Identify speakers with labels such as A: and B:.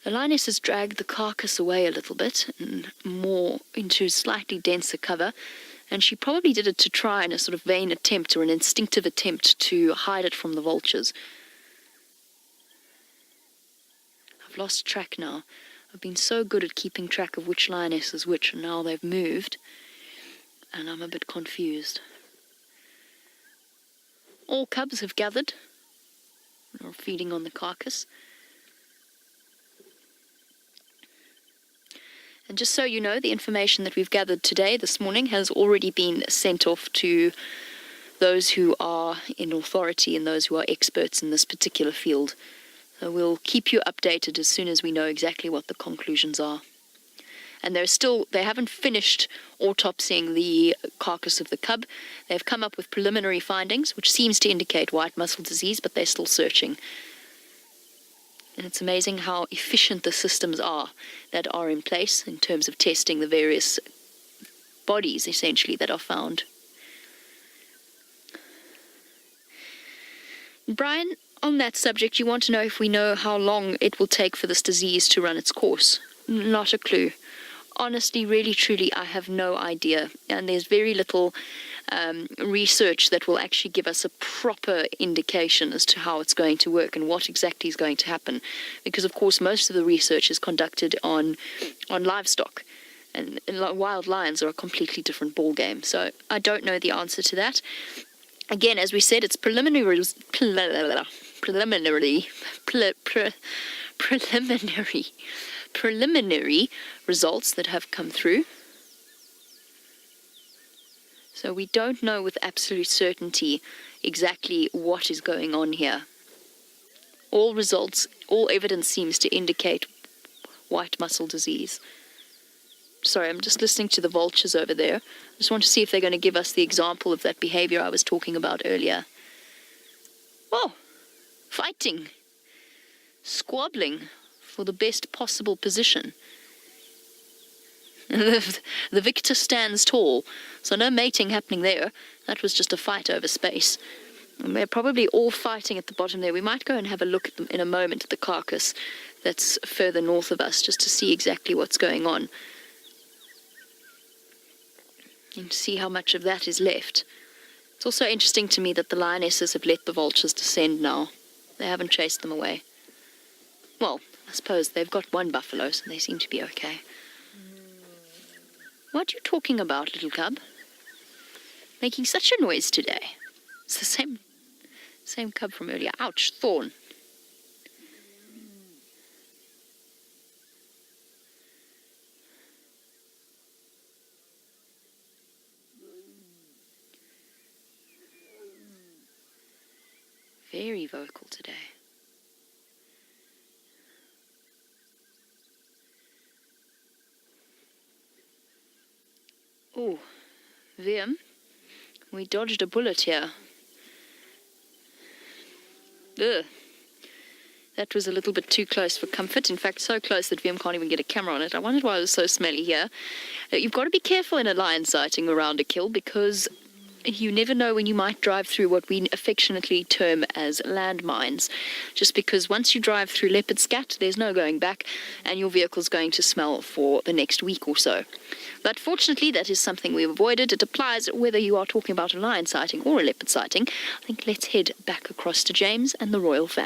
A: The lioness has dragged the carcass away a little bit and more into slightly denser cover, and she probably did it to try in a sort of vain attempt or an instinctive attempt to hide it from the vultures. I've lost track now. I've been so good at keeping track of which lioness is which, and now they've moved, and I'm a bit confused. All cubs have gathered and are feeding on the carcass. And just so you know, the information that we've gathered today, this morning, has already been sent off to those who are in authority and those who are experts in this particular field. So we'll keep you updated as soon as we know exactly what the conclusions are. And they haven't finished autopsying the carcass of the cub. They've come up with preliminary findings, which seems to indicate white muscle disease, but they're still searching. And it's amazing how efficient the systems are that are in place in terms of testing the various bodies, essentially, that are found. Brian, on that subject, you want to know if we know how long it will take for this disease to run its course? Not a clue. Honestly, really, truly, I have no idea. And there's very little research that will actually give us a proper indication as to how it's going to work and what exactly is going to happen. Because, of course, most of the research is conducted on livestock. And wild lions are a completely different ballgame. So I don't know the answer to that. Again, as we said, it's preliminary results that have come through. So we don't know with absolute certainty exactly what is going on here. All evidence seems to indicate white muscle disease. Sorry, I'm just listening to the vultures over there. I just want to see if they're going to give us the example of that behavior I was talking about earlier. Oh, fighting, squabbling for the best possible position. The victor stands tall, so no mating happening there. That was just a fight over space. And they're probably all fighting at the bottom there. We might go and have a look at them in a moment at the carcass that's further north of us, just to see exactly what's going on. And see how much of that is left. It's also interesting to me that the lionesses have let the vultures descend now. They haven't chased them away. Well, I suppose they've got one buffalo, so they seem to be okay. What are you talking about, little cub? Making such a noise today. It's the same cub from earlier. Ouch, thorn. Very vocal today. Oh, Viam, we dodged a bullet here. Ugh. That was a little bit too close for comfort. In fact, so close that Viam can't even get a camera on it. I wondered why it was so smelly here. You've got to be careful in a lion sighting around a kill, because you never know when you might drive through what we affectionately term as landmines. Just because once you drive through leopard scat, there's no going back, and your vehicle's going to smell for the next week or so. But fortunately, that is something we've avoided. It applies whether you are talking about a lion sighting or a leopard sighting. I think let's head back across to James and the royal family.